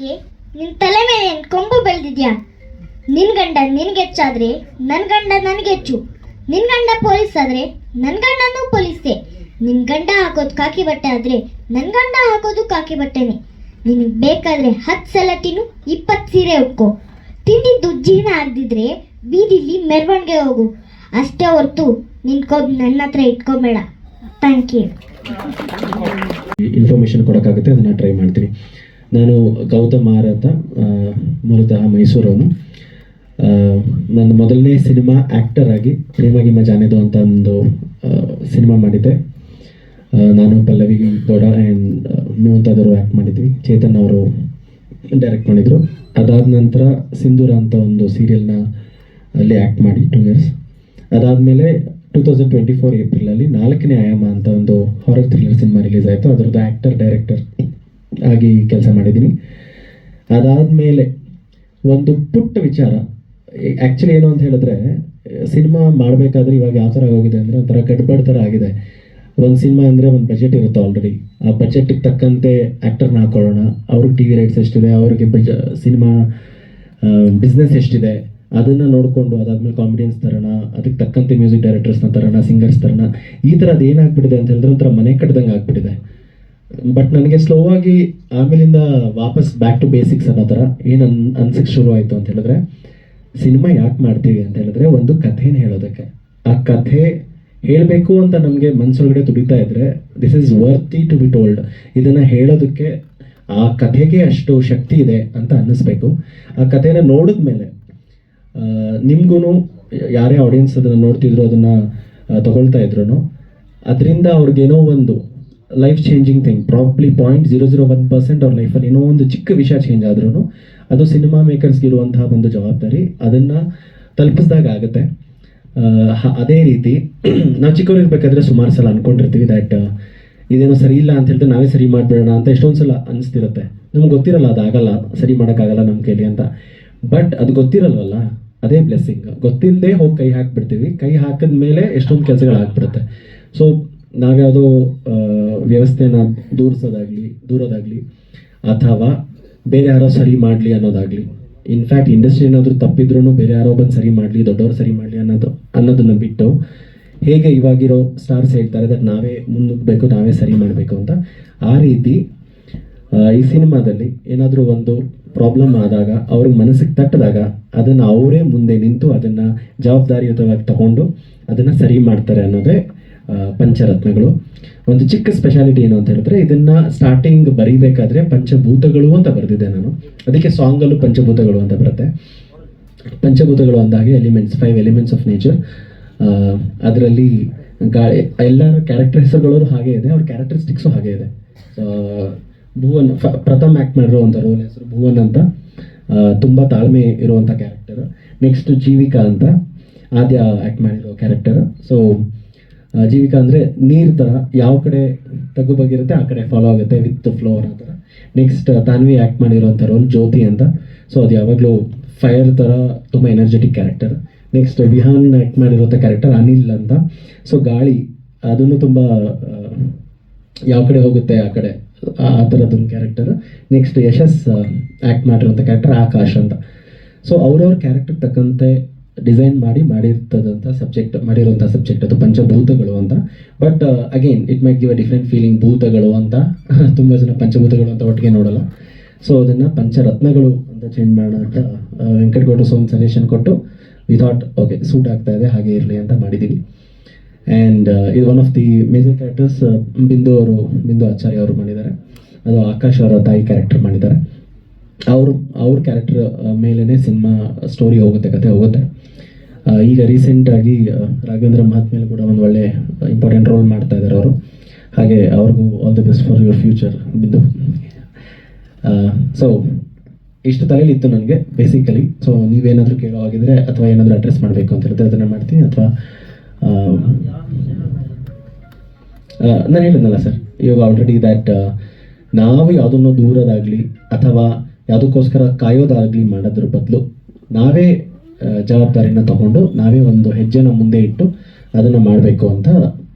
ನಿನ್ ತಲೆ ಮೇಲೆ ಏನ್ ಕೊಂಬು ಬೆಳೆದಿದ್ಯಾ? ನಿನ್ ಗಂಡ ನಿನ್ಗೆ ಹೆಚ್ಚಾದ್ರೆ ನನ್ ಗಂಡ ನನ್ಗೆ ಹೆಚ್ಚು. ನಿನ್ ಗಂಡ ಪೊಲೀಸ್ ಆದ್ರೆ ನನ್ ಗಂಡನೂ ಪೊಲೀಸೇ. ನಿನ್ ಗಂಡ ಹಾಕೋದು ಕಾಕಿ ಬಟ್ಟೆ ಆದ್ರೆ ನನ್ ಗಂಡ ಹಾಕೋದು ಕಾಕಿ ಬಟ್ಟೆನೆ. ನಿನಗೆ ಬೇಕಾದ್ರೆ 10 ಸಲ ತಿನ್ನು, 20 ಸೀರೆ ಉಟ್ಕೋ. ತಿಂದಿದ್ದು ಜೀರ್ಣ ಆಗದಿದ್ರೆ ಬೀದಿಲಿ ಮೆರವಣಿಗೆ ಹೋಗು. ಅಷ್ಟೇ ಹೊರತು ನಿನ್ ಕೋಬ್ ನನ್ನ ಹತ್ರ ಇಟ್ಕೋಬೇಡ. Thank you. ಇನ್ಫಾರ್ಮೇಷನ್ ಕೊಡೋಕ್ಕಾಗುತ್ತೆ, ಅದನ್ನು ಟ್ರೈ ಮಾಡ್ತೀನಿ. ನಾನು ಗೌತಮ್ ಆರ್ ಅಂತ, ಮೂಲತಃ ಮೈಸೂರವನು. ನನ್ನ ಮೊದಲನೇ ಸಿನಿಮಾ ಆ್ಯಕ್ಟರ್ ಆಗಿ ಪ್ರೇಮಗಿಮ್ಮ ಜಾನೆದು ಅಂತ ಒಂದು ಸಿನಿಮಾ ಮಾಡಿದ್ದೆ. ನಾನು ಪಲ್ಲವಿ ಗೌಡ ಆ್ಯಂಡ್ ಮುಂತಾದವರು ಆ್ಯಕ್ಟ್ ಮಾಡಿದ್ವಿ. ಚೇತನ್ ಅವರು ಡೈರೆಕ್ಟ್ ಮಾಡಿದರು. ಅದಾದ ನಂತರ ಸಿಂಧೂರ ಅಂತ ಒಂದು ಸೀರಿಯಲ್ನ ಅಲ್ಲಿ ಆ್ಯಕ್ಟ್ ಮಾಡಿ 2 years. ಅದಾದಮೇಲೆ 2024 ಏಪ್ರಿಲಲ್ಲಿ 4ನೇ ಆಯಾಮ ಅಂತ ಒಂದು ಹಾರರ್ ಥ್ರಿಲ್ಲರ್ ಸಿನಿಮಾ ರಿಲೀಸ್ ಆಯಿತು. ಅದರದ್ದು ಆ್ಯಕ್ಟರ್ ಡೈರೆಕ್ಟರ್ ಆಗಿ ಕೆಲಸ ಮಾಡಿದ್ದೀನಿ. ಅದಾದಮೇಲೆ ಒಂದು ಪುಟ್ಟ ವಿಚಾರ, ಆ್ಯಕ್ಚುಲಿ ಏನು ಅಂತ ಹೇಳಿದ್ರೆ, ಸಿನಿಮಾ ಮಾಡಬೇಕಾದ್ರೆ ಇವಾಗ ಯಾವ ಥರ ಆಗೋಗಿದೆ ಅಂದರೆ ಒಂಥರ ಗಡ್ಬಡ್ ಥರ ಆಗಿದೆ. ಒಂದು ಸಿನಿಮಾ ಅಂದರೆ ಒಂದು ಬಜೆಟ್ ಇರುತ್ತೆ ಆಲ್ರೆಡಿ. ಆ ಬಜೆಟಿಗೆ ತಕ್ಕಂತೆ ಆ್ಯಕ್ಟರ್ನ ಹಾಕೊಳ್ಳೋಣ, ಅವ್ರಿಗೆ ಟಿ ವಿ ರೈಟ್ಸ್ ಎಷ್ಟಿದೆ, ಅವ್ರಿಗೆ ಸಿನಿಮಾ ಬಿಸ್ನೆಸ್ ಎಷ್ಟಿದೆ ಅದನ್ನು ನೋಡಿಕೊಂಡು ಅದಾದಮೇಲೆ ಕಾಮಿಡಿಯನ್ಸ್ ತರೋಣ, ಅದಕ್ಕೆ ತಕ್ಕಂತೆ ಮ್ಯೂಸಿಕ್ ಡೈರೆಕ್ಟರ್ಸ್ನ ತರೋಣ, ಸಿಂಗರ್ಸ್ ತರೋಣ. ಈ ಥರದ್ದು ಏನಾಗ್ಬಿಟ್ಟಿದೆ ಅಂತ ಹೇಳಿದ್ರೆ ಒಂಥರ ಮನೆ ಕಟ್ಟದಂಗೆ ಆಗ್ಬಿಟ್ಟಿದೆ. ಬಟ್ ನನಗೆ ಸ್ಲೋ ಆಗಿ ಆಮೇಲಿಂದ ವಾಪಸ್ ಬ್ಯಾಕ್ ಟು ಬೇಸಿಕ್ಸ್ ಅನ್ನೋ ಥರ ಏನು ಅನ್ಸಕ್ಕೆ ಶುರು ಆಯಿತು ಅಂತ ಹೇಳಿದ್ರೆ, ಸಿನಿಮಾ ಯಾಕೆ ಮಾಡ್ತೀವಿ ಅಂತ ಹೇಳಿದ್ರೆ ಒಂದು ಕಥೆನ ಹೇಳೋದಕ್ಕೆ. ಆ ಕಥೆ ಹೇಳಬೇಕು ಅಂತ ನಮಗೆ ಮನಸ್ಸೊಳಗಡೆ ತುಡಿತಾ ಇದ್ದರೆ this is worthy to be told. ಇದನ್ನು ಹೇಳೋದಕ್ಕೆ ಆ ಕಥೆಗೆ ಅಷ್ಟು ಶಕ್ತಿ ಇದೆ ಅಂತ ಅನ್ನಿಸ್ಬೇಕು. ಆ ಕಥೆನ ನೋಡಿದ್ಮೇಲೆ ನಿಮಗೂ ಯಾರೇ ಆಡಿಯನ್ಸ್ ಅದನ್ನು ನೋಡ್ತಿದ್ರು, ಅದನ್ನು ತಗೊಳ್ತಾ ಇದ್ರು, ಅದರಿಂದ ಅವ್ರಿಗೇನೋ ಒಂದು ಲೈಫ್ ಚೇಂಜಿಂಗ್ ಥಿಂಗ್, ಪ್ರಾಬ್ಲಿ 0.001% ಅವ್ರ ಲೈಫಲ್ಲಿ ಏನೋ ಒಂದು ಚಿಕ್ಕ ವಿಷಯ ಚೇಂಜ್ ಆದ್ರೂ ಅದು ಸಿನಿಮಾ ಮೇಕರ್ಸ್ಗೆ ಇರುವಂತಹ ಒಂದು ಜವಾಬ್ದಾರಿ, ಅದನ್ನು ತಲುಪಿಸಿದಾಗ ಆಗುತ್ತೆ. ಅದೇ ರೀತಿ ನಾವು ಚಿಕ್ಕವರಿರ್ಬೇಕಾದ್ರೆ ಸುಮಾರು ಸಲ ಅಂದ್ಕೊಂಡಿರ್ತೀವಿ ದ್ಯಾಟ್ ಇದೇನೋ ಸರಿ ಇಲ್ಲ ಅಂತ ಹೇಳಿದ್ರೆ ನಾವೇ ಸರಿ ಮಾಡಿಬಿಡೋಣ ಅಂತ ಎಷ್ಟೊಂದು ಸಲ ಅನಿಸ್ತಿರುತ್ತೆ. ನಮ್ಗೆ ಗೊತ್ತಿರಲ್ಲ ಅದಾಗಲ್ಲ, ಸರಿ ಮಾಡೋಕ್ಕಾಗಲ್ಲ ನಮ್ಮ ಕೈಲಿ ಅಂತ. ಬಟ್ ಅದು ಗೊತ್ತಿರಲ್ವಲ್ಲ, ಅದೇ ಬ್ಲೆಸ್ಸಿಂಗ್. ಗೊತ್ತಿಲ್ಲದೆ ಹೋಗಿ ಕೈ ಹಾಕಿಬಿಡ್ತೀವಿ. ಕೈ ಹಾಕಿದ ಮೇಲೆ ಎಷ್ಟೊಂದು ಕೆಲಸಗಳು ಆಗ್ಬಿಡುತ್ತೆ. ಸೊ ನಾವ್ಯಾವುದೋ ವ್ಯವಸ್ಥೆನ ದೂರೋದಾಗಲಿ ಅಥವಾ ಬೇರೆ ಯಾರೋ ಸರಿ ಮಾಡಲಿ ಅನ್ನೋದಾಗಲಿ, ಇನ್ಫ್ಯಾಕ್ಟ್ ಇಂಡಸ್ಟ್ರಿ ಏನಾದರೂ ತಪ್ಪಿದ್ರೂ ಬೇರೆ ಯಾರೋ ಬಂದು ಸರಿ ಮಾಡಲಿ, ದೊಡ್ಡವರು ಸರಿ ಮಾಡಲಿ ಅನ್ನೋದನ್ನು ಬಿಟ್ಟು, ಹೇಗೆ ಇವಾಗಿರೋ ಸ್ಟಾರ್ಸ್ ಹೇಳ್ತಾರೆ ದಟ್ ನಾವೇ ಮುನ್ನುಗ್ಗಬೇಕು, ನಾವೇ ಸರಿ ಮಾಡಬೇಕು ಅಂತ, ಆ ರೀತಿ ಈ ಸಿನಿಮಾದಲ್ಲಿ ಏನಾದರೂ ಒಂದು ಪ್ರಾಬ್ಲಮ್ ಆದಾಗ, ಅವ್ರಿಗೆ ಮನಸ್ಸಿಗೆ ತಟ್ಟಿದಾಗ ಅದನ್ನು ಅವರೇ ಮುಂದೆ ನಿಂತು ಅದನ್ನು ಜವಾಬ್ದಾರಿಯುತವಾಗಿ ತಗೊಂಡು ಅದನ್ನು ಸರಿ ಮಾಡ್ತಾರೆ ಅನ್ನೋದೇ ಪಂಚರತ್ನಗಳು. ಒಂದು ಚಿಕ್ಕ ಸ್ಪೆಷಾಲಿಟಿ ಏನು ಅಂತ ಹೇಳಿದ್ರೆ, ಇದನ್ನು ಸ್ಟಾರ್ಟಿಂಗ್ ಬರೀಬೇಕಾದ್ರೆ ಪಂಚಭೂತಗಳು ಅಂತ ಬರೆದಿದ್ದೆ ನಾನು. ಅದಕ್ಕೆ ಸಾಂಗಲ್ಲೂ ಪಂಚಭೂತಗಳು ಅಂತ ಬರುತ್ತೆ. ಪಂಚಭೂತಗಳು ಅಂದಾಗೆ 5 ಎಲಿಮೆಂಟ್ಸ್ ಆಫ್ ನೇಚರ್. ಅದರಲ್ಲಿ ಗಾಳಿ, ಎಲ್ಲರ ಕ್ಯಾರೆಕ್ಟರ್ ಹೆಸರುಗಳು ಹಾಗೆ ಇದೆ, ಅವ್ರ ಕ್ಯಾರೆಕ್ಟರಿಸ್ಟಿಕ್ಸು ಹಾಗೆ ಇದೆ. ಭುವನ್ ಪ್ರಥಮ್ ಆ್ಯಕ್ಟ್ ಮಾಡಿರೋ ಒಂದು ರೋಲ್ ಹೆಸರು ಭುವನ್ ಅಂತ, ತುಂಬ ತಾಳ್ಮೆ ಇರುವಂಥ ಕ್ಯಾರೆಕ್ಟರ್. ನೆಕ್ಸ್ಟ್ ಜೀವಿಕಾ ಅಂತ, ಆದ್ಯ ಆ್ಯಕ್ಟ್ ಮಾಡಿರೋ ಕ್ಯಾರೆಕ್ಟರ್. ಸೊ ಜೀವಿಕಾ ಅಂದರೆ ನೀರು ಥರ, ಯಾವ ಕಡೆ ತಗ್ಗು ಬಗ್ಗಿರುತ್ತೆ ಆ ಕಡೆ ಫಾಲೋ ಆಗುತ್ತೆ ವಿತ್ ಫ್ಲೋ ಅನ್ನೋ ಥರ. ನೆಕ್ಸ್ಟ್ ತಾನ್ವಿ ಆ್ಯಕ್ಟ್ ಮಾಡಿರೋಂಥ ರೋಲ್ ಜ್ಯೋತಿ ಅಂತ. ಸೊ ಅದು ಯಾವಾಗಲೂ ಫೈರ್ ಥರ ತುಂಬ energetic character. Next Vihaan act ಮಾಡಿರೋಂಥ ಕ್ಯಾರೆಕ್ಟರ್ ಅನಿಲ್ ಅಂತ. ಸೊ ಗಾಳಿ, ಅದನ್ನು ತುಂಬ ಯಾವ ಕಡೆ ಹೋಗುತ್ತೆ ಆ ಕಡೆ, ಆ ಥರದ್ದೊಂದು ಕ್ಯಾರೆಕ್ಟರ್. ನೆಕ್ಸ್ಟ್ ಯಶಸ್ ಆ್ಯಕ್ಟ್ ಮಾಡಿರೋಂಥ ಕ್ಯಾರೆಕ್ಟರ್ ಆಕಾಶ್ ಅಂತ. ಸೊ ಅವ್ರವ್ರ ಕ್ಯಾರೆಕ್ಟರ್ ತಕ್ಕಂತೆ ಡಿಸೈನ್ ಮಾಡಿರೋಂಥ ಸಬ್ಜೆಕ್ಟ್ ಅದು ಪಂಚಭೂತಗಳು ಅಂತ. But again it might give a different feeling. ಭೂತಗಳು ಅಂತ ತುಂಬ ಜನ ಪಂಚಭೂತಗಳು ಅಂತ ಒಟ್ಟಿಗೆ ನೋಡಲ್ಲ. ಸೊ ಅದನ್ನು ಪಂಚರತ್ನಗಳು ಅಂತ ಚೇಂಜ್ ಮಾಡೋಣ ಅಂತ ವೆಂಕಟಗೌಡ ಒಂದು ಸಜೆಷನ್ ಕೊಟ್ಟು ವಿ ಥಾಟ್ ಓಕೆ ಸೂಟ್ ಆಗ್ತಾ ಇದೆ, ಹಾಗೆ ಇರಲಿ ಅಂತ ಮಾಡಿದ್ದೀವಿ. ಆ್ಯಂಡ್ ಇದು one of the major characters ಬಿಂದು ಆಚಾರ್ಯ ಅವರು ಮಾಡಿದ್ದಾರೆ. ಅದು ಆಕಾಶ್ ಅವರ ತಾಯಿ ಕ್ಯಾರೆಕ್ಟರ್ ಮಾಡಿದ್ದಾರೆ. ಅವ್ರ ಕ್ಯಾರೆಕ್ಟರ್ ಮೇಲೇ ಸಿನಿಮಾ ಸ್ಟೋರಿ ಹೋಗುತ್ತೆ, ಕತೆ ಹೋಗುತ್ತೆ. ಈಗ ರೀಸೆಂಟಾಗಿ ರಾಘವೇಂದ್ರ ಮಹತ್ ಮೇಲೆ ಕೂಡ ಒಂದು ಒಳ್ಳೆ ಇಂಪಾರ್ಟೆಂಟ್ ರೋಲ್ ಮಾಡ್ತಾ ಇದ್ದಾರೆ ಅವರು. ಹಾಗೆ ಅವ್ರಿಗೂ all the best for your future ಬಿಂದು. ಸೊ ಇಷ್ಟು ತಲೆಯಲ್ಲಿ ಇತ್ತು ನನಗೆ ಬೇಸಿಕಲಿ. ಸೊ ನೀವೇನಾದರೂ ಕೇಳೋ ಆಗಿದ್ರೆ ಅಥವಾ ಏನಾದರೂ ಅಡ್ರೆಸ್ ಮಾಡಬೇಕು ಅಂತ ಹೇಳಿದ್ರೆ ಅದನ್ನು ಮಾಡ್ತೀನಿ. ಅಥವಾ ನಾನು ಹೇಳಿದ್ನಲ್ಲ ಸರ್ ಇವಾಗ ಆಲ್ರೆಡಿ ದ್ಯಾಟ್ ನಾವು ಯಾವುದನ್ನು ದೂರೋದಾಗಲಿ ಅಥವಾ ಯಾವುದಕ್ಕೋಸ್ಕರ ಕಾಯೋದಾಗಲಿ ಮಾಡೋದ್ರ ಬದಲು ನಾವೇ ಜವಾಬ್ದಾರಿನ ತಗೊಂಡು ನಾವೇ ಒಂದು ಹೆಜ್ಜೆನ ಮುಂದೆ ಇಟ್ಟು ಅದನ್ನು ಮಾಡಬೇಕು ಅಂತ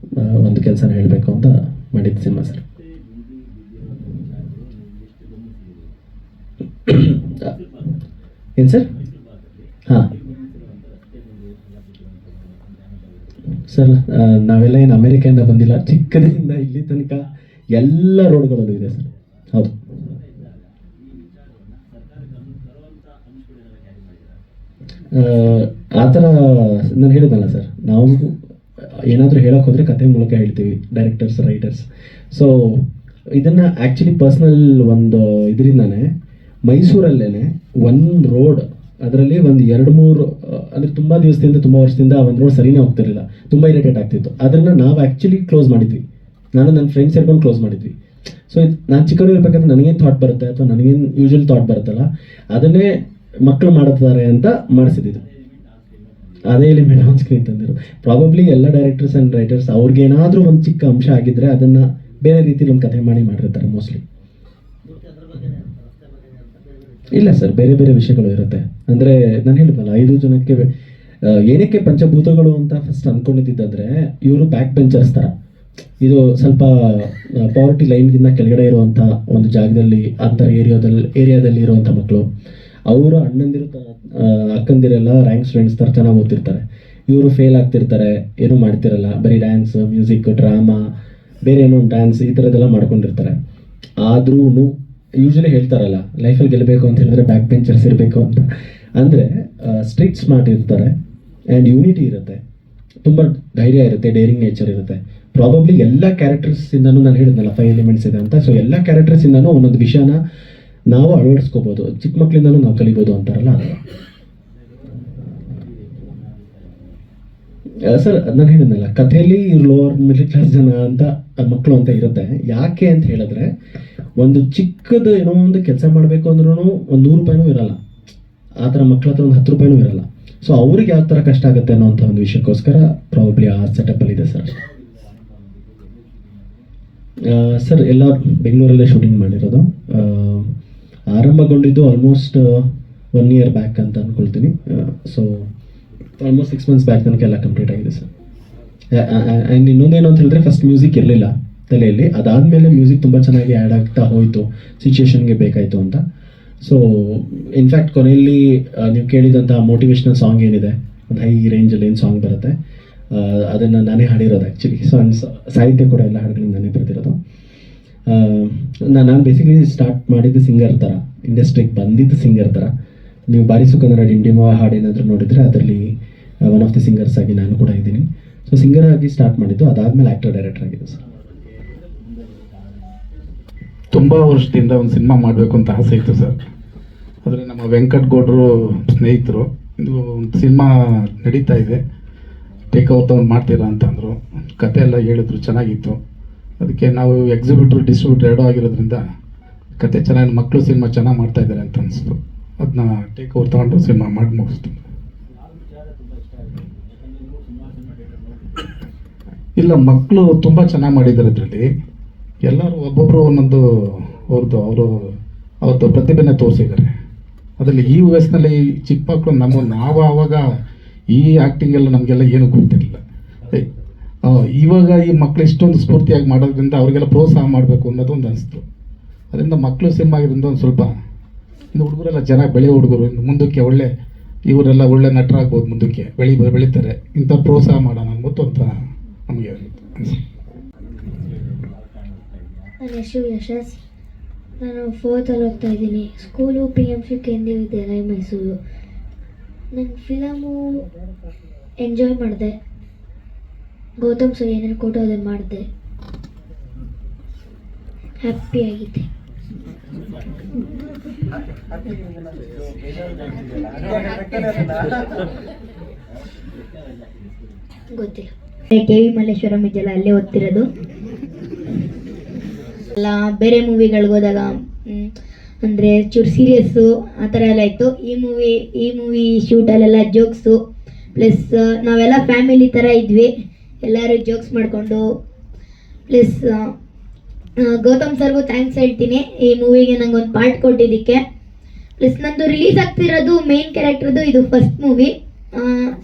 ಒಂದು ಕೆಲಸನ ಹೇಳಬೇಕು ಅಂತ ಮಾಡಿದ್ದು ಸಿನಿಮಾ ಸರ್. ಏನು ಸರ್? ಹಾಂ ಸರ್, ನಾವೆಲ್ಲ ಏನು ಅಮೇರಿಕೆಯಿಂದ ಬಂದಿಲ್ಲ. ಚಿಕ್ಕದಿಂದ ಇಲ್ಲಿ ತನಕ ಎಲ್ಲ ರೋಡ್ಗಳಲ್ಲೂ ಇದೆ ಸರ್. ಹೌದು. ಆ ಥರ ನಾನು ಹೇಳಿದ್ನಲ್ಲ ಸರ್, ನಾವು ಏನಾದರೂ ಹೇಳೋಕೆ ಹೋದರೆ ಕತೆ ಮೂಲಕ ಹೇಳ್ತೀವಿ, ಡೈರೆಕ್ಟರ್ಸ್, ರೈಟರ್ಸ್. ಸೊ ಇದನ್ನು ಆ್ಯಕ್ಚುಲಿ ಪರ್ಸ್ನಲ್ ಒಂದು ಇದರಿಂದಾನೆ ಮೈಸೂರಲ್ಲೇ ಒಂದು ರೋಡ್, ಅದರಲ್ಲಿ ಒಂದು 2-3 ಅಂದರೆ ತುಂಬ ದಿವಸದಿಂದ, ತುಂಬ ವರ್ಷದಿಂದ ಒಂದು ರೋಡ್ ಸರಿನೇ ಹೋಗ್ತಿರಲಿಲ್ಲ, ತುಂಬ ಇರಿಟೇಟ್ ಆಗ್ತಿತ್ತು. ಅದನ್ನು ನಾವು ಆ್ಯಕ್ಚುಲಿ ಕ್ಲೋಸ್ ಮಾಡಿದ್ವಿ. ನಾನು ನನ್ನ ಫ್ರೆಂಡ್ಸ್ ಸೇರ್ಕೊಂಡು ಕ್ಲೋಸ್ ಮಾಡಿದ್ವಿ. ಸೊ ನಾನು ಚಿಕ್ಕವನು ಇರಬೇಕಾದ್ರೆ ನನಗೇನು ಥಾಟ್ ಬರುತ್ತೆ ಅಥವಾ ನನಗೇನು ಯೂಶ್ವಲ್ ಥಾಟ್ ಬರುತ್ತಲ್ಲ, ಅದನ್ನೇ ಮಕ್ಕಳು ಮಾಡುತ್ತಾರೆ ಅಂತ ಮಾಡಿಸಿದ್ದು. ಅದೇ ಇಲ್ಲಿ ಮೇಡಮ್ ಆನ್ ಸ್ಕ್ರೀನ್ ತಂದಿರೋದು. ಪ್ರಾಬಬ್ಲಿ ಎಲ್ಲ ಡೈರೆಕ್ಟರ್ಸ್ ಆ್ಯಂಡ್ ರೈಟರ್ಸ್ ಅವ್ರಿಗೇನಾದರೂ ಒಂದು ಚಿಕ್ಕ ಅಂಶ ಆಗಿದ್ದರೆ ಅದನ್ನು ಬೇರೆ ರೀತಿಲಿ ಒಂದು ಕಥೆ ಮಾಡಿರ್ತಾರೆ ಮೋಸ್ಟ್ಲಿ. ಇಲ್ಲ ಸರ್, ಬೇರೆ ಬೇರೆ ವಿಷಯಗಳು ಇರುತ್ತೆ. ಅಂದರೆ ನಾನು ಹೇಳಿದ್ನಲ್ಲ, 5 ಜನಕ್ಕೆ ಏನಕ್ಕೆ ಪಂಚಭೂತಗಳು ಅಂತ ಫಸ್ಟ್ ಅಂದ್ಕೊಂಡಿದ್ದಂದರೆ, ಇವರು ಬ್ಯಾಕ್ ಬೆಂಚರ್ಸ್ ಥರ. ಇದು ಸ್ವಲ್ಪ ಪಾವರ್ಟಿ ಲೈನ್ಗಿಂತ ಕೆಳಗಡೆ ಇರುವಂಥ ಒಂದು ಜಾಗದಲ್ಲಿ, ಅಂಥ ಏರಿಯಾದಲ್ಲಿ ಇರುವಂಥ ಮಕ್ಕಳು. ಅವರು ಅಣ್ಣಂದಿರು ಅಕ್ಕಂದಿರೆಲ್ಲ ರ್ಯಾಂಕ್ ಸ್ಟೂಡೆಂಟ್ಸ್ ಥರ ಚೆನ್ನಾಗಿ ಓದ್ತಿರ್ತಾರೆ. ಇವರು ಫೇಲ್ ಆಗ್ತಿರ್ತಾರೆ, ಏನೂ ಮಾಡ್ತಿರಲ್ಲ, ಬರೀ ಡ್ಯಾನ್ಸ್, ಮ್ಯೂಸಿಕ್, ಡ್ರಾಮಾ, ಬೇರೆ ಏನೋ ಡ್ಯಾನ್ಸ್ ಈ ಥರದ್ದೆಲ್ಲ ಮಾಡ್ಕೊಂಡಿರ್ತಾರೆ. ಆದ್ರೂ ಯೂಶ್ವಲಿ ಹೇಳ್ತಾರಲ್ಲ, ಲೈಫಲ್ಲಿ ಗೆಲ್ಲಬೇಕು ಅಂತ ಹೇಳಿದ್ರೆ ಬ್ಯಾಕ್ ಬೆಂಚರ್ಸ್ ಇರಬೇಕು ಅಂತ. ಅಂದರೆ ಸ್ಟ್ರಿಕ್ಟ್ ಸ್ಮಾರ್ಟ್ ಇರ್ತಾರೆ ಆ್ಯಂಡ್ ಯೂನಿಟಿ ಇರುತ್ತೆ, ತುಂಬ ಧೈರ್ಯ ಇರುತ್ತೆ, ಡೇರಿಂಗ್ ನೇಚರ್ ಇರುತ್ತೆ. ಪ್ರಾಬಬ್ಲಿ ಎಲ್ಲ ಕ್ಯಾರೆಕ್ಟರ್ಸಿಂದನೂ, ನಾನು ಹೇಳಿದ್ನಲ್ಲ 5 ಎಲಿಮೆಂಟ್ಸ್ ಇದೆ ಅಂತ. ಸೊ ಎಲ್ಲ ಕ್ಯಾರೆಕ್ಟರ್ಸಿಂದನೂ ಒಂದೊಂದು ವಿಷಯನ ನಾವು ಅಳವಡಿಸ್ಕೋಬೋದು, ಚಿಕ್ಕ ಮಕ್ಕಳಿಂದನೂ ನಾವು ಕಲಿಬೋದು ಅಂತಾರಲ್ಲ ಅದು. ಸರ್, ನಾನು ಹೇಳಿದ್ನಲ್ಲ, ಕಥೆಯಲ್ಲಿ ಲೋವರ್ ಮಿಡ್ಲ್ ಕ್ಲಾಸ್ ಜನ ಅಂತ ಮಕ್ಕಳು ಅಂತ ಇರುತ್ತೆ. ಯಾಕೆ ಅಂತ ಹೇಳಿದ್ರೆ, ಒಂದು ಚಿಕ್ಕದು ಏನೋ ಒಂದು ಕೆಲಸ ಮಾಡಬೇಕು ಅಂದ್ರೂ ಒಂದು 100 ರೂಪಾಯಿನೂ ಇರಲ್ಲ, ಆ ಥರ ಮಕ್ಕಳ ಹತ್ರ ಒಂದು 10 ರೂಪಾಯಿನೂ ಇರಲ್ಲ. ಸೊ ಅವ್ರಿಗೆ ಯಾವ ಥರ ಕಷ್ಟ ಆಗುತ್ತೆ ಅನ್ನೋಂಥ ಒಂದು ವಿಷಯಕ್ಕೋಸ್ಕರ ಪ್ರಾಬಬ್ಲಿ ಆ ಸೆಟಪ್ಪಲ್ಲಿ ಇದೆ ಸರ್. ಸರ್, ಎಲ್ಲ ಬೆಂಗಳೂರಲ್ಲೇ ಶೂಟಿಂಗ್ ಮಾಡಿರೋದು. ಆರಂಭಗೊಂಡಿದ್ದು ಆಲ್ಮೋಸ್ಟ್ 1 year ಬ್ಯಾಕ್ ಅಂತ ಅಂದ್ಕೊಳ್ತೀನಿ. ಸೊ ಆಲ್ಮೋಸ್ಟ್ 6 months ಬ್ಯಾಕ್ ತನಕ ಎಲ್ಲ ಕಂಪ್ಲೀಟ್ ಆಗಿದೆ ಸರ್. ಆ್ಯಂಡ್ ಇನ್ನೊಂದೇನು ಅಂತ ಹೇಳಿದ್ರೆ, ಫಸ್ಟ್ ಮ್ಯೂಸಿಕ್ ಇರಲಿಲ್ಲ ತಲೆಯಲ್ಲಿ. ಅದಾದಮೇಲೆ ಮ್ಯೂಸಿಕ್ ತುಂಬ ಚೆನ್ನಾಗಿ ಆ್ಯಡ್ ಆಗ್ತಾ ಹೋಯಿತು, ಸಿಚುವೇಶನ್ಗೆ ಬೇಕಾಯಿತು ಅಂತ. ಸೊ ಇನ್ಫ್ಯಾಕ್ಟ್ ಕೊನೆಯಲ್ಲಿ ನೀವು ಕೇಳಿದಂಥ ಮೋಟಿವೇಶ್ನಲ್ ಸಾಂಗ್ ಏನಿದೆ, ಒಂದು ಹೈ ರೇಂಜಲ್ಲಿ ಏನು ಸಾಂಗ್ ಬರುತ್ತೆ, ಅದನ್ನು ನಾನೇ ಹಾಡಿರೋದು ಆ್ಯಕ್ಚುಲಿ. ಸೊ ಸಾಹಿತ್ಯ ಕೂಡ ಎಲ್ಲ ಹಾಡುಗಳನ್ನ ನಾನೇ ಬರೆದಿರೋದು. ನಾನು ಬೇಸಿಕಲಿ ಸ್ಟಾರ್ಟ್ ಮಾಡಿದ್ದು ಸಿಂಗರ್ ಥರ, ಇಂಡಸ್ಟ್ರಿಗೆ ಬಂದಿದ್ದು ಸಿಂಗರ್ ಥರ. ನೀವು ಬಾರಿಸು ಕನ್ನಡ ಡಿಂಡಿಮ ಹಾಡೇನಾದರೂ ನೋಡಿದರೆ ಅದರಲ್ಲಿ ಒನ್ ಆಫ್ ದಿ ಸಿಂಗರ್ಸ್ ಆಗಿ ನಾನು ಕೂಡ ಇದ್ದೀನಿ. ಸೊ ಸಿಂಗರ್ ಆಗಿ ಸ್ಟಾರ್ಟ್ ಮಾಡಿದ್ದು, ಅದಾದಮೇಲೆ ಆ್ಯಕ್ಟರ್ ಡೈರೆಕ್ಟರ್ ಆಗಿದೆ ಸರ್. ತುಂಬ ವರ್ಷದಿಂದ ಒಂದು ಸಿನಿಮಾ ಮಾಡಬೇಕು ಅಂತ ಆಸೆ ಇತ್ತು ಸರ್. ಆದರೆ ನಮ್ಮ ವೆಂಕಟ್ ಗೌಡರು ಸ್ನೇಹಿತರು, ಇದು ಒಂದು ಸಿನಿಮಾ ನಡೀತಾ ಇದೆ, ಟೇಕ್ ಓವರ್ ತಗೊಂಡು ಮಾಡ್ತೀರಾ ಅಂತ ಅಂದರು. ಕತೆ ಎಲ್ಲ ಹೇಳಿದ್ರು, ಚೆನ್ನಾಗಿತ್ತು. ಅದಕ್ಕೆ ನಾವು ಎಕ್ಸಿಬಿಟ್ರು ಡಿಸ್ಟ್ರಿಬ್ಯೂಟರ್ 2 ಆಗಿರೋದ್ರಿಂದ ಕತೆ ಚೆನ್ನಾಗಿ, ಮಕ್ಕಳು ಸಿನಿಮಾ ಚೆನ್ನಾಗಿ ಮಾಡ್ತಾ ಇದ್ದಾರೆ ಅಂತ ಅನಿಸ್ತು. ಅದನ್ನ ಟೇಕ್ ಓವರ್ ತೊಗೊಂಡು ಸಿನಿಮಾ ಮಾಡಿ ಮುಗಿಸ್ತು. ಇಲ್ಲ, ಮಕ್ಕಳು ತುಂಬ ಚೆನ್ನಾಗಿ ಮಾಡಿದ್ದಾರೆ. ಅದರಲ್ಲಿ ಎಲ್ಲರೂ ಒಬ್ಬೊಬ್ಬರು ಒಂದೊಂದು ಅವ್ರದ್ದು ಪ್ರತಿಭೆನ ತೋರಿಸಿದ್ದಾರೆ. ಅದರಲ್ಲಿ ಈ ವಯಸ್ಸಿನಲ್ಲಿ ಚಿಕ್ಕ ಮಕ್ಕಳು ನಾವು ಆವಾಗ ಈ ಆ್ಯಕ್ಟಿಂಗ್ ಎಲ್ಲ ನಮಗೆಲ್ಲ ಏನೂ ಗೊತ್ತಿರಲಿಲ್ಲ. ಇವಾಗ ಈ ಮಕ್ಕಳು ಇಷ್ಟೊಂದು ಸ್ಫೂರ್ತಿಯಾಗಿ ಮಾಡೋದ್ರಿಂದ ಅವ್ರಿಗೆಲ್ಲ ಪ್ರೋತ್ಸಾಹ ಮಾಡಬೇಕು ಅನ್ನೋದೊಂದು ಅನಿಸ್ತು. ಅದರಿಂದ ಮಕ್ಕಳು ಸಿನಿಮಾ ಆಗಿರೋದ್ರಿಂದ ಒಂದು ಸ್ವಲ್ಪ ಇನ್ನು ಹುಡುಗರೆಲ್ಲ ಚೆನ್ನಾಗಿ ಬೆಳೆಯೋ ಹುಡುಗರು, ಇನ್ನು ಮುಂದಕ್ಕೆ ಇವರೆಲ್ಲ ಒಳ್ಳೆ ನಟರಾಗ್ಬೋದು, ಮುಂದಕ್ಕೆ ಬೆಳೀತಾರೆ. ಇಂಥ ಪ್ರೋತ್ಸಾಹ ಮಾಡೋಣ ಅಂದ್ಬಿಟ್ಟು ಅಂತ ನಮಗೆ ಅನಿಸ್ತು. ನನ್ನ ಹೆಸರು ಯಶಸ್. ನಾನು 4th ಓದ್ತಾ ಇದ್ದೀನಿ. ಸ್ಕೂಲು PMC ಕೇಂದ್ರೀಯ ವಿದ್ಯಾಲಯ ಮೈಸೂರು. ನಾನು ಫಿಲಮು ಎಂಜಾಯ್ ಮಾಡಿದೆ. ಗೌತಮ್ ಸರ್ ಏನೇನು ಕೊಟ್ಟು ಅದನ್ನು ಮಾಡಿದೆ, ಹ್ಯಾಪಿ ಆಗಿದ್ದೆ. ಗೊತ್ತಿಲ್ಲ. KV ಮಲ್ಲೇಶ್ವರಂ ಇದೆಯಲ್ಲ, ಅಲ್ಲೇ ಓದ್ತಿರೋದು. ಎಲ್ಲ ಬೇರೆ ಮೂವಿಗಳಿಗೆ ಹೋದಾಗ ಅಂದರೆ ಚೂರು ಸೀರಿಯಸ್ಸು ಆ ಥರ ಎಲ್ಲ ಇತ್ತು. ಈ ಮೂವಿ ಶೂಟಲ್ಲೆಲ್ಲ ಜೋಕ್ಸು, ಪ್ಲಸ್ ನಾವೆಲ್ಲ ಫ್ಯಾಮಿಲಿ ಥರ ಇದ್ವಿ, ಎಲ್ಲರೂ ಜೋಕ್ಸ್ ಮಾಡಿಕೊಂಡು. ಪ್ಲಸ್ ಗೌತಮ್ ಸರ್ಗೂ ಥ್ಯಾಂಕ್ಸ್ ಹೇಳ್ತೀನಿ ಈ ಮೂವಿಗೆ ನಂಗೆ ಒಂದು ಪಾರ್ಟ್ ಕೊಟ್ಟಿದ್ದಕ್ಕೆ. ಪ್ಲಸ್ ನಂದು ರಿಲೀಸ್ ಆಗ್ತಿರೋದು ಮೇನ್ ಕ್ಯಾರೆಕ್ಟರ್ದು ಇದು ಫಸ್ಟ್ ಮೂವಿ.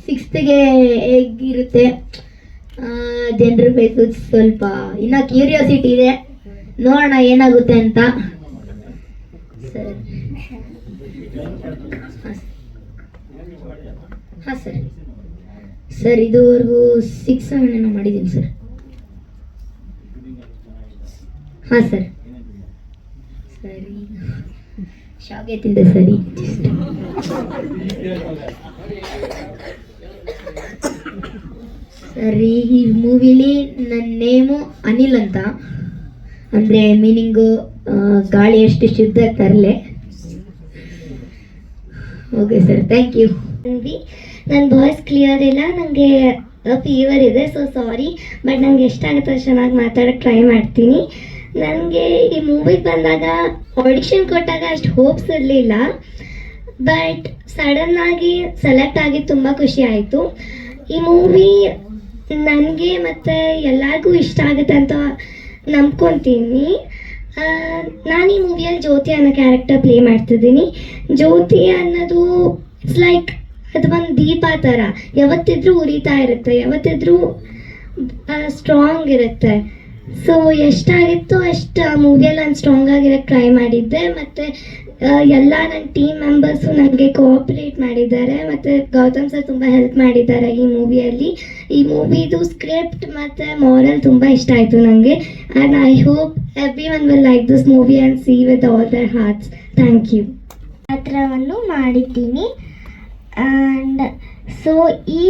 6th ಹೇಗಿರುತ್ತೆ ಜನರ ಬೇಕು, ಸ್ವಲ್ಪ ಇನ್ನೂ ಕ್ಯೂರಿಯಾಸಿಟಿ ಇದೆ, ನೋಡೋಣ ಏನಾಗುತ್ತೆ ಅಂತ. ಸರಿ. ಹಾಂ ಸರ್. ಸರ್ ಇದುವರೆಗೂ 6-7 ಏನೋ ಮಾಡಿದ್ದೀನಿ ಸರ್. ಹಾಂ ಸರ್. ಸರಿ ಶಾವಿಗೆ ತಿಂದೆ ಸರಿ. ಸರಿ ಈ ಮೂವಿಲಿ ನನ್ನ ನೇಮು ಅನಿಲ್ ಅಂತ, ಅಂದರೆ ಮೀನಿಂಗು ಗಾಳಿ ಎಷ್ಟು ಶುದ್ಧ ತರಲೆ. Okay sir, thank you. ನನ್ನ ವಾಯ್ಸ್ ಕ್ಲಿಯರ್ ಇಲ್ಲ, ನನಗೆ ಫೀವರ್ ಇದೆ, ಸೊ ಸಾರಿ. ಬಟ್ ನನಗೆ ಎಷ್ಟಾಗುತ್ತೋ ಚೆನ್ನಾಗಿ ಮಾತಾಡೋಕ್ಕೆ ಟ್ರೈ ಮಾಡ್ತೀನಿ. ನನಗೆ ಈ ಮೂವಿಗೆ ಬಂದಾಗ ಆಡಿಷನ್ ಕೊಟ್ಟಾಗ ಅಷ್ಟು ಹೋಪ್ಸ್ ಇರಲಿಲ್ಲ, ಬಟ್ ಸಡನ್ನಾಗಿ ಸೆಲೆಕ್ಟ್ ಆಗಿ ತುಂಬ ಖುಷಿ ಆಯಿತು. ಈ ಮೂವಿ ನನಗೆ ಮತ್ತು ಎಲ್ಲರಿಗೂ ಇಷ್ಟ ಆಗುತ್ತೆ ಅಂತ ನಂಬ್ಕೊತೀನಿ. ನಾನು ಈ ಮೂವಿಯಲ್ಲಿ ಜ್ಯೋತಿ ಅನ್ನೋ ಕ್ಯಾರೆಕ್ಟರ್ ಪ್ಲೇ ಮಾಡ್ತಿದ್ದೀನಿ. ಜ್ಯೋತಿ ಅನ್ನೋದು ಇಟ್ಸ್ ಲೈಕ್ ಅದು ಒಂದು ದೀಪ ಥರ, ಯಾವತ್ತಿದ್ರೂ ಉರಿತಾ ಇರುತ್ತೆ, ಯಾವತ್ತಿದ್ರೂ ಸ್ಟ್ರಾಂಗ್ ಇರುತ್ತೆ. ಸೊ ಎಷ್ಟಾಗಿತ್ತು ಅಷ್ಟು ಆ ಮೂವಿಯಲ್ಲಿ ನಾನು ಸ್ಟ್ರಾಂಗ್ ಆಗಿರೋಕ್ಕೆ ಟ್ರೈ ಮಾಡಿದ್ದೆ. ಮತ್ತು ಎಲ್ಲ ನನ್ನ ಟೀಮ್ ಮೆಂಬರ್ಸು ನನಗೆ ಕೋಆಪ್ರೇಟ್ ಮಾಡಿದ್ದಾರೆ, ಮತ್ತು ಗೌತಮ್ ಸರ್ ತುಂಬ ಹೆಲ್ಪ್ ಮಾಡಿದ್ದಾರೆ ಈ ಮೂವಿಯಲ್ಲಿ. ಈ ಮೂವಿದು ಸ್ಕ್ರಿಪ್ಟ್ ಮತ್ತು ಮಾರಲ್ ತುಂಬ ಇಷ್ಟ ಆಯಿತು ನನಗೆ. And I hope everyone will like this movie and see with all their hearts. Thank you. ಪಾತ್ರವನ್ನು ಮಾಡಿದ್ದೀನಿ. ಆ್ಯಂಡ್ ಸೊ ಈ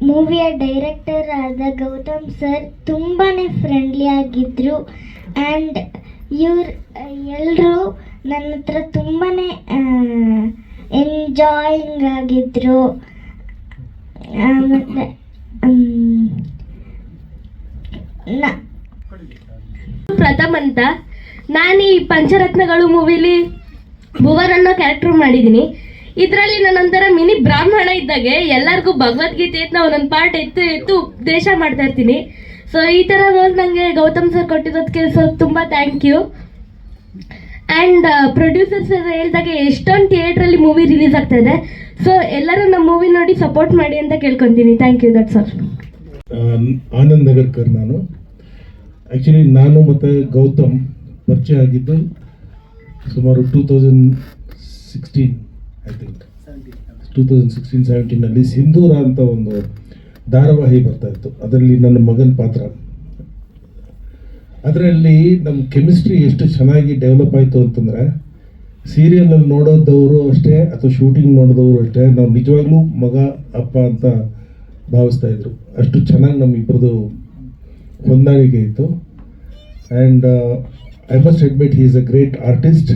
ಮೂವಿಯ ಡೈರೆಕ್ಟರ್ ಆದ ಗೌತಮ್ ಸರ್ ತುಂಬಾ ಫ್ರೆಂಡ್ಲಿ ಆಗಿದ್ದರು. ಆ್ಯಂಡ್ ಎಲ್ಲರೂ ನನ್ನ ಹತ್ರ ತುಂಬಾ ಎಂಜಾಯಿಂಗ್ ಆಗಿದ್ದರು. ಮತ್ತು ಪ್ರಥಮ್ ಅಂತ, ನಾನು ಈ ಪಂಚರತ್ನಗಳು ಮೂವಿಲಿ ಭುವನ್ ಅನ್ನೋ ಕ್ಯಾರೆಕ್ಟರ್ ಮಾಡಿದ್ದೀನಿ. ಇದರಲ್ಲಿ ನಾನೊಂಥರ ಮಿನಿ ಬ್ರಾಹ್ಮಣ ಇದ್ದಾಗೆ ಎಲ್ಲರಿಗೂ ಭಗವದ್ಗೀತೆ ನಾವು ಒಂದೊಂದು ಪಾರ್ಟ್ ಎತ್ತು ಉಪದೇಶ ಮಾಡ್ತಾ ಇರ್ತೀನಿ. ಸೊ ಈ ಥರ ರೋಲ್ ನನಗೆ ಗೌತಮ್ ಸರ್ ಕೊಟ್ಟಿರೋದಕ್ಕೆ ತುಂಬ thank you. And producer sir ಹೇಳಿದಾಗೆ ಎಷ್ಟೊಂದು ಥಿಯೇಟ್ರಲ್ಲಿ ಮೂವಿ ರಿಲೀಸ್ ಆಗ್ತಾ ಇದೆ. ಸೊ ಎಲ್ಲರೂ ನಮ್ಮ ಮೂವಿ ನೋಡಿ ಸಪೋರ್ಟ್ ಮಾಡಿ ಅಂತ ಕೇಳ್ಕೊತೀನಿ. Thank you. That's all. Anand Nagarkar. ನಾನು ಆ್ಯಕ್ಚುಲಿ ನಾನು ಮತ್ತು ಗೌತಮ್ ಪರಿಚಯ ಆಗಿದ್ದು ಸುಮಾರು 2016 ಐ ಥಿಂಕ್ 2016-17 ಸಿಂಧೂರ ಅಂತ ಒಂದು ಧಾರಾವಾಹಿ ಬರ್ತಾ ಇತ್ತು. ಅದರಲ್ಲಿ ನನ್ನ ಮಗನ ಪಾತ್ರ. ಅದರಲ್ಲಿ ನಮ್ಮ ಕೆಮಿಸ್ಟ್ರಿ ಎಷ್ಟು ಚೆನ್ನಾಗಿ ಡೆವಲಪ್ ಆಯಿತು ಅಂತಂದರೆ, ಸೀರಿಯಲಲ್ಲಿ ನೋಡೋದವರು ಅಷ್ಟೇ ಅಥವಾ ಶೂಟಿಂಗ್ ನೋಡಿದವರು ಅಷ್ಟೇ ನಾವು ನಿಜವಾಗ್ಲೂ ಮಗ ಅಪ್ಪ ಅಂತ ಭಾವಿಸ್ತಾ ಇದ್ರು. ಅಷ್ಟು ಚೆನ್ನಾಗಿ ನಮ್ಮಿಬ್ಬರದು ಹೊಂದಾಣಿಕೆ ಇತ್ತು. And I must admit he is a great artist.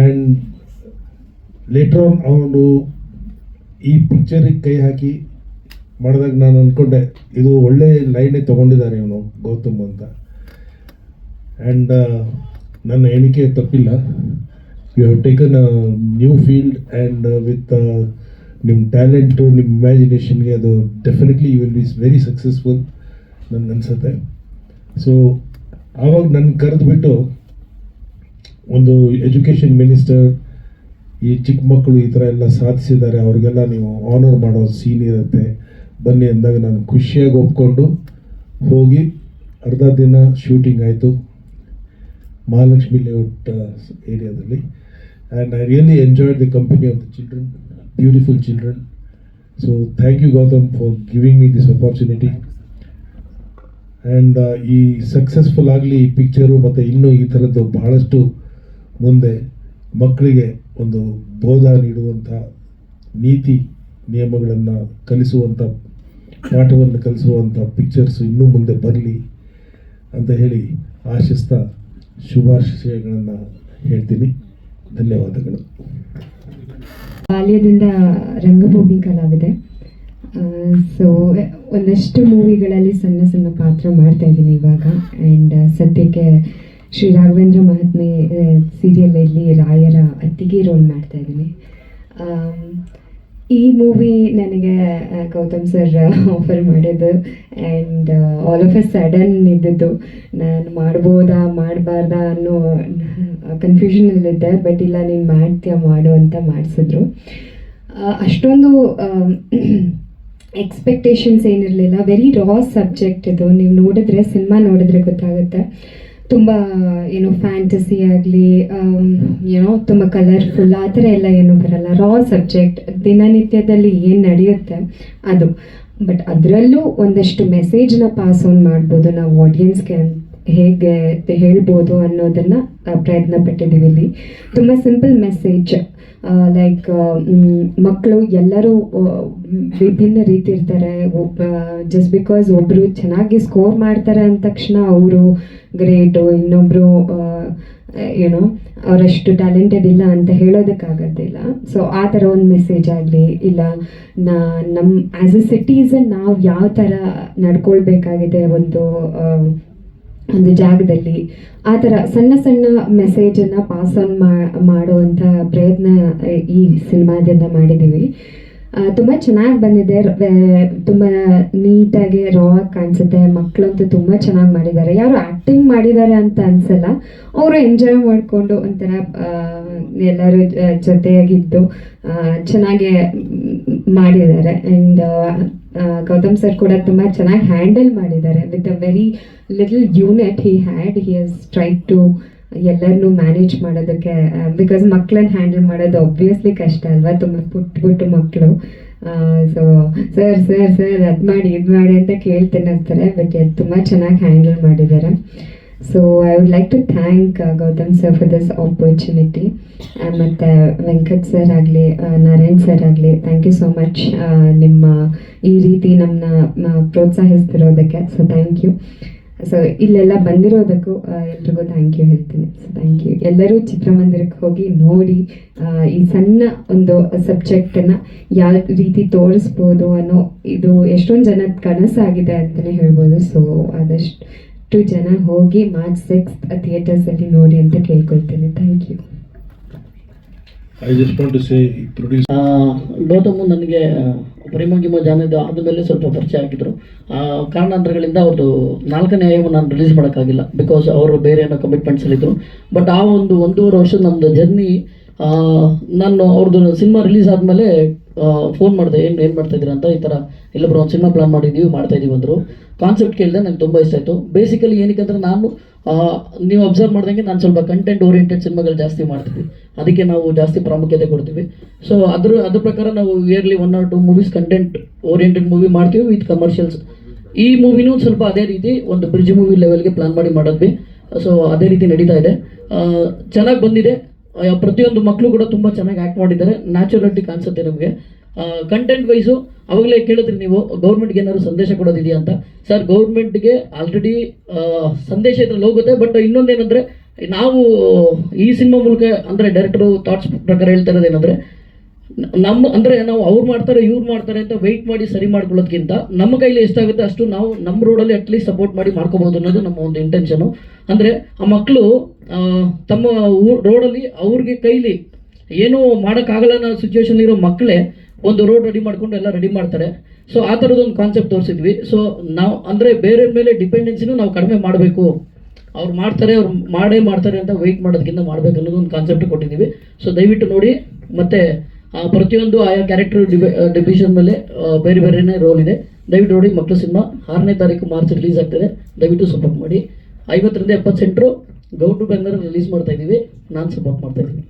And later on ಅವನು ಈ ಪಿಕ್ಚರಿಗೆ ಕೈ ಹಾಕಿ ಮಾಡಿದಾಗ ನಾನು ಅಂದ್ಕೊಂಡೆ ಇದು ಒಳ್ಳೆ ಲೈನೇ ತೊಗೊಂಡಿದ್ದಾರೆ ಇವನು ಗೌತಮ್ ಅಂತ. ಆ್ಯಂಡ್ ನನ್ನ ಎಣಿಕೆ ತಪ್ಪಿಲ್ಲ. You have taken a new field and with ನಿಮ್ಮ ಟ್ಯಾಲೆಂಟು, ನಿಮ್ಮ ಇಮ್ಯಾಜಿನೇಷನ್ಗೆ ಅದು definitely you will be very successful ನನಗನ್ಸುತ್ತೆ. ಸೊ ಆವಾಗ ನನ್ನ ಕರೆದುಬಿಟ್ಟು ಒಂದು ಎಜುಕೇಷನ್ ಮಿನಿಸ್ಟರ್ ಈ ಚಿಕ್ಕ ಮಕ್ಕಳು ಈ ಥರ ಎಲ್ಲ ಸಾಧಿಸಿದ್ದಾರೆ, ಅವ್ರಿಗೆಲ್ಲ ನೀವು ಆನರ್ ಮಾಡೋ ಸೀನ್ ಇರುತ್ತೆ ಬನ್ನಿ ಅಂದಾಗ ನಾನು ಖುಷಿಯಾಗಿ ಒಪ್ಕೊಂಡು ಹೋಗಿ ಅರ್ಧ ದಿನ ಶೂಟಿಂಗ್ ಆಯಿತು ಮಹಾಲಕ್ಷ್ಮಿ ಲೇಔಟ್ ಏರಿಯಾದಲ್ಲಿ. And I really enjoyed the company of the children, beautiful children. So thank you Gautam for giving me this opportunity. And ಈ ಸಕ್ಸಸ್ಫುಲ್ ಆಗಲಿ ಈ ಪಿಕ್ಚರು, ಮತ್ತು ಇನ್ನೂ ಈ ಥರದ್ದು ಬಹಳಷ್ಟು ಮುಂದೆ ಮಕ್ಕಳಿಗೆ ಒಂದು ಬೋಧ ನೀಡುವಂಥ ನೀತಿ ನಿಯಮಗಳನ್ನು ಕಲಿಸುವಂಥ ಪಾಠವನ್ನು ಕಲಿಸುವಂಥ ಪಿಕ್ಚರ್ಸು ಇನ್ನೂ ಮುಂದೆ ಬರಲಿ ಅಂತ ಹೇಳಿ ಆಶಿಸ್ತಾ ಶುಭಾಶಯಗಳನ್ನು ಹೇಳ್ತೀನಿ. ಧನ್ಯವಾದಗಳು. ಬಾಲ್ಯದಿಂದ ರಂಗಭೂಮಿ ಕಲಾವಿದೆ. ಸೊ ಒಂದಷ್ಟು ಮೂವಿಗಳಲ್ಲಿ ಸಣ್ಣ ಸಣ್ಣ ಪಾತ್ರ ಮಾಡ್ತಾ ಇದ್ದೀನಿ ಇವಾಗ. ಆ್ಯಂಡ್ ಸದ್ಯಕ್ಕೆ ಶ್ರೀ ರಾಘವೇಂದ್ರ ಮಹಾತ್ಮೆ ಸೀರಿಯಲಲ್ಲಿ ರಾಯರ ಅತ್ತಿಗೆ ರೋಲ್ ಮಾಡ್ತಾ ಇದ್ದೀನಿ. ಈ ಮೂವಿ ನನಗೆ ಗೌತಮ್ ಸರ್ ಆಫರ್ ಮಾಡಿದ್ದು. And all of A sudden ಇದ್ದದ್ದು, ನಾನು ಮಾಡ್ಬೋದಾ ಮಾಡಬಾರ್ದಾ ಅನ್ನೋ ಕನ್ಫ್ಯೂಷನಲ್ಲಿದ್ದೆ. ಬಟ್ ಇಲ್ಲ, ನೀನು ಮಾಡ್ತೀಯ ಮಾಡು ಅಂತ ಮಾಡಿಸಿದ್ರು. ಅಷ್ಟೊಂದು ಎಕ್ಸ್ಪೆಕ್ಟೇಷನ್ಸ್ ಏನಿರಲಿಲ್ಲ. ವೆರಿ ರಾ ಸಬ್ಜೆಕ್ಟ್ ಇದು. ನೀವು ನೋಡಿದ್ರೆ, ಸಿನಿಮಾ ನೋಡಿದ್ರೆ ಗೊತ್ತಾಗುತ್ತೆ. ತುಂಬ ಏನೋ ಫ್ಯಾಂಟಸಿ ಆಗಲಿ ಏನೋ ತುಂಬ ಕಲರ್ಫುಲ್ ಆ ಥರ ಎಲ್ಲ ಏನೂ ಬರಲ್ಲ. ರಾ ಸಬ್ಜೆಕ್ಟ್ ದಿನನಿತ್ಯದಲ್ಲಿ ಏನು ನಡೆಯುತ್ತೆ ಅದು. ಬಟ್ ಅದರಲ್ಲೂ ಒಂದಷ್ಟು ಮೆಸೇಜ್ನ ಪಾಸ್ ಆನ್ ಮಾಡ್ಬೋದು ನಾವು ಆಡಿಯನ್ಸ್ಗೆ ಹೇಗೆ ಹೇಳ್ಬೋದು ಅನ್ನೋದನ್ನು ಪ್ರಯತ್ನ ಪಟ್ಟಿದ್ದೀವಿ ಇಲ್ಲಿ. ತುಂಬ ಸಿಂಪಲ್ ಮೆಸೇಜ್, ಲೈಕ್ ಮಕ್ಕಳು ಎಲ್ಲರೂ ವಿಭಿನ್ನ ರೀತಿ ಇರ್ತಾರೆ. ಜಸ್ಟ್ ಬಿಕಾಸ್ ಒಬ್ಬರು ಚೆನ್ನಾಗಿ ಸ್ಕೋರ್ ಮಾಡ್ತಾರೆ ಅಂದ ತಕ್ಷಣ ಅವರು ಗ್ರೇಟು, ಇನ್ನೊಬ್ಬರು ಏನೋ ಅವರಷ್ಟು ಟ್ಯಾಲೆಂಟೆಡ್ ಇಲ್ಲ ಅಂತ ಹೇಳೋದಕ್ಕಾಗೋದಿಲ್ಲ. ಸೊ ಆ ಥರ ಒಂದು ಮೆಸೇಜ್ ಆಗಲಿ, ಇಲ್ಲ ನಮ್ಮ ಆ್ಯಸ್ ಎ ಸಿಟಿಸನ್ ನಾವು ಯಾವ ಥರ ನಡ್ಕೊಳ್ಬೇಕಾಗಿದೆ ಒಂದು ಜಾಗದಲ್ಲಿ, ಆ ಥರ ಸಣ್ಣ ಸಣ್ಣ ಮೆಸೇಜನ್ನು ಪಾಸ್ ಆನ್ ಮಾಡುವಂಥ ಪ್ರಯತ್ನ ಈ ಸಿನಿಮಾದಿಂದ ಮಾಡಿದ್ದೀವಿ. ತುಂಬ ಚೆನ್ನಾಗಿ ಬಂದಿದೆ, ತುಂಬ ನೀಟಾಗಿ ರಾ ಆಗಿ ಕಾಣಿಸುತ್ತೆ. ಮಕ್ಕಳಂತೂ ತುಂಬ ಚೆನ್ನಾಗಿ ಮಾಡಿದ್ದಾರೆ. ಯಾರು ಆ್ಯಕ್ಟಿಂಗ್ ಮಾಡಿದ್ದಾರೆ ಅಂತ ಅನಿಸಲ್ಲ, ಅವರು ಎಂಜಾಯ್ ಮಾಡಿಕೊಂಡು ಒಂಥರ ಎಲ್ಲರೂ ಜೊತೆಯಾಗಿದ್ದು ಚೆನ್ನಾಗಿ ಮಾಡಿದ್ದಾರೆ. ಆ್ಯಂಡ್ ಗೌತಮ್ ಸರ್ ಕೂಡ ತುಂಬ ಚೆನ್ನಾಗಿ ಹ್ಯಾಂಡಲ್ ಮಾಡಿದ್ದಾರೆ. With a very little unit he has tried to ಎಲ್ಲರನ್ನೂ ಮ್ಯಾನೇಜ್ ಮಾಡೋದಕ್ಕೆ. ಬಿಕಾಸ್ ಮಕ್ಕಳನ್ನ ಹ್ಯಾಂಡಲ್ ಮಾಡೋದು ಒಬ್ವಿಯಸ್ಲಿ ಕಷ್ಟ ಅಲ್ವಾ, ತುಂಬ ಪುಟ್ಟ ಮಕ್ಕಳು. ಸೊ ಸರ್ ಸರ್ ಸರ್ ಅದು ಮಾಡಿ ಇದು ಮಾಡಿ ಅಂತ ಕೇಳ್ತಾನೆ ಇರ್ತಾರೆ. ಬಟ್ ತುಂಬ ಚೆನ್ನಾಗಿ ಹ್ಯಾಂಡಲ್ ಮಾಡಿದ್ದಾರೆ. So I would like to thank Gautam sir for this opportunity. ಮತ್ತು ವೆಂಕಟ್ ಸರ್ ಆಗಲಿ, ನಾರಾಯಣ್ ಸರ್ ಆಗಲಿ, ಥ್ಯಾಂಕ್ ಯು ಸೋ ಮಚ್ ನಿಮ್ಮ ಈ ರೀತಿ ನಮ್ಮನ್ನ ಪ್ರೋತ್ಸಾಹಿಸ್ತಿರೋದಕ್ಕೆ. So thank you. ಸೊ ಇಲ್ಲೆಲ್ಲ ಬಂದಿರೋದಕ್ಕೂ ಎಲ್ರಿಗೂ ಥ್ಯಾಂಕ್ ಯು ಹೇಳ್ತೀನಿ. So thank you. ಎಲ್ಲರೂ ಚಿತ್ರಮಂದಿರಕ್ಕೆ ಹೋಗಿ ನೋಡಿ ಈ ಸಣ್ಣ ಒಂದು ಸಬ್ಜೆಕ್ಟನ್ನು ಯಾವ ರೀತಿ ತೋರಿಸ್ಬೋದು ಅನ್ನೋ ಇದು ಎಷ್ಟೊಂದು ಜನದ ಕನಸಾಗಿದೆ ಅಂತಲೇ ಹೇಳ್ಬೋದು. ಸೊ ಆದಷ್ಟು ಜನ ಹೋಗಿ March 6th ಥಿಯೇಟರ್ಸಲ್ಲಿ ನೋಡಿ ಅಂತ ಕೇಳ್ಕೊಳ್ತೀನಿ. Thank you. I just want to say, Gautam ನನಗೆ ಪ್ರೇಮಗಿಮ ಜಾನದು ಆದಮೇಲೆ ಸ್ವಲ್ಪ ಪರಿಚಯ ಆಗಿದ್ರು. ಕಾರಣಾಂತರಗಳಿಂದ ಅವ್ರದ್ದು 4ನೇ ಆಯಾಮ ನಾನು ರಿಲೀಸ್ ಮಾಡೋಕ್ಕಾಗಿಲ್ಲ, ಬಿಕಾಸ್ ಅವರು ಬೇರೆ ಏನೋ ಕಮಿಟ್ಮೆಂಟ್ಸಲ್ಲಿದ್ದರು. ಬಟ್ ಆ ಒಂದೂವರೆ ವರ್ಷದ ನಮ್ಮದು ಜರ್ನಿ, ನಾನು ಅವ್ರದ್ದು ಸಿನಿಮಾ ರಿಲೀಸ್ ಆದಮೇಲೆ ಫೋನ್ ಮಾಡಿದೆ, ಏನು ಮಾಡ್ತಾಯಿದ್ದೀರಾ ಅಂತ. ಈ ಥರ ಇಲ್ಲೊಬ್ರು ಒಂದು ಸಿನಿಮಾ ಪ್ಲಾನ್ ಮಾಡ್ತಾಯಿದ್ದೀವಿ ಅಂದರು. ಕಾನ್ಸೆಪ್ಟ್ ಕೇಳಿದೆ, ನಂಗೆ ತುಂಬ ಇಷ್ಟ ಆಯಿತು. ಬೇಸಿಕಲಿ ಏನಕ್ಕೆ ಅಂದರೆ ನಾನು ನೀವು ಅಬ್ಸರ್ವ್ ಮಾಡ್ದಂಗೆ ನಾನು ಸ್ವಲ್ಪ ಕಂಟೆಂಟ್ ಓರಿಯೆಂಟೆಡ್ ಸಿನಿಮಾಗಳು ಜಾಸ್ತಿ ಮಾಡ್ತೀವಿ, ಅದಕ್ಕೆ ನಾವು ಜಾಸ್ತಿ ಪ್ರಾಮುಖ್ಯತೆ ಕೊಡ್ತೀವಿ. ಸೊ ಅದ್ರ ಪ್ರಕಾರ ನಾವು yearly 1 or 2 movies content oriented movie ಮಾಡ್ತೀವಿ ವಿತ್ ಕಮರ್ಷಿಯಲ್ಸ್. ಈ ಮೂವಿನೂ ಸ್ವಲ್ಪ ಅದೇ ರೀತಿ ಒಂದು ಬ್ರಿಡ್ಜ್ ಮೂವಿ ಲೆವೆಲ್ಗೆ ಪ್ಲಾನ್ ಮಾಡಿ ಮಾಡಿದ್ವಿ. ಸೊ ಅದೇ ರೀತಿ ನಡೀತಾ ಇದೆ, ಚೆನ್ನಾಗಿ ಬಂದಿದೆ. ಪ್ರತಿಯೊಂದು ಮಕ್ಕಳು ಕೂಡ ತುಂಬ ಚೆನ್ನಾಗಿ ಆ್ಯಕ್ಟ್ ಮಾಡಿದ್ದಾರೆ. ನ್ಯಾಚುರಲಿಟಿ ಕಾಣಿಸುತ್ತೆ ನಮಗೆ. ಕಂಟೆಂಟ್ ವೈಸು ಅವಾಗಲೇ ಕೇಳಿದ್ರಿ ನೀವು, ಗೌರ್ಮೆಂಟ್ಗೆ ಏನಾದ್ರು ಸಂದೇಶ ಕೊಡೋದಿದೆಯಾ ಅಂತ. ಸರ್, ಗೌರ್ಮೆಂಟ್ಗೆ ಆಲ್ರೆಡಿ ಸಂದೇಶ ಇದ್ರಲ್ಲಿ ಹೋಗುತ್ತೆ. ಬಟ್ ಇನ್ನೊಂದೇನೆಂದರೆ, ನಾವು ಈ ಸಿನಿಮಾ ಮೂಲಕ ಅಂದರೆ ಡೈರೆಕ್ಟರು ಥಾಟ್ಸ್ ಪ್ರಕಾರ ಹೇಳ್ತಾ ಇರೋದೇನೆಂದರೆ, ನಾವು ಅವ್ರು ಮಾಡ್ತಾರೆ ಇವ್ರು ಮಾಡ್ತಾರೆ ಅಂತ ವೆಯ್ಟ್ ಮಾಡಿ ಸರಿ ಮಾಡ್ಕೊಳ್ಳೋದಕ್ಕಿಂತ ನಮ್ಮ ಕೈಲಿ ಎಷ್ಟಾಗುತ್ತೆ ಅಷ್ಟು ನಾವು ನಮ್ಮ ರೋಡಲ್ಲಿ ಅಟ್ಲೀಸ್ಟ್ ಸಪೋರ್ಟ್ ಮಾಡಿ ಮಾಡ್ಕೋಬೋದು ಅನ್ನೋದು ನಮ್ಮ ಒಂದು ಇಂಟೆನ್ಷನು. ಅಂದರೆ ಆ ಮಕ್ಕಳು ತಮ್ಮ ರೋಡಲ್ಲಿ ಅವ್ರಿಗೆ ಕೈಲಿ ಏನೂ ಮಾಡೋಕ್ಕಾಗಲ್ಲ ಅನ್ನೋ ಸಿಚುವೇಶನ್ ಇರೋ ಮಕ್ಕಳೇ ಒಂದು ರೋಡ್ ರೆಡಿ ಮಾಡ್ಕೊಂಡು ಎಲ್ಲ ರೆಡಿ ಮಾಡ್ತಾರೆ. ಸೊ ಆ ಥರದೊಂದು ಕಾನ್ಸೆಪ್ಟ್ ತೋರಿಸಿದ್ವಿ. ಸೊ ನಾವು ಅಂದರೆ ಬೇರೆ ಮೇಲೆ ಡಿಪೆಂಡೆನ್ಸಿನೂ ನಾವು ಕಡಿಮೆ ಮಾಡಬೇಕು, ಅವ್ರು ಮಾಡ್ತಾರೆ ಅಂತ ವೆಯ್ಟ್ ಮಾಡೋದಕ್ಕಿಂತ ಮಾಡಬೇಕು ಅನ್ನೋದು ಒಂದು ಕಾನ್ಸೆಪ್ಟ್ ಕೊಟ್ಟಿದ್ದೀವಿ. ಸೊ ದಯವಿಟ್ಟು ನೋಡಿ. ಮತ್ತು ಪ್ರತಿಯೊಂದು ಆಯಾ ಕ್ಯಾರೆಕ್ಟರ್ ಡಿವಿಷನ್ ಮೇಲೆ ಬೇರೆ ಬೇರೆನೇ ರೋಲ್ ಇದೆ. ದಯವಿಟ್ಟು ನೋಡಿ. ಮಕ್ಕಳು ಸಿನಿಮಾ 6ನೇ ತಾರೀಕು ಮಾರ್ಚ್ ರಿಲೀಸ್ ಆಗ್ತದೆ. ದಯವಿಟ್ಟು ಸಪೋರ್ಟ್ ಮಾಡಿ. 50 ರಿಂದ 70 ಸೆಂಟ್ರು ಗೌರ್ಮೆಂಟ್ ಬ್ಯಾನರ್ ರಿಲೀಸ್ ಮಾಡ್ತಾ ಇದ್ದೀವಿ. ನಾನು ಸಪೋರ್ಟ್ ಮಾಡ್ತಾ ಇದ್ದೀನಿ.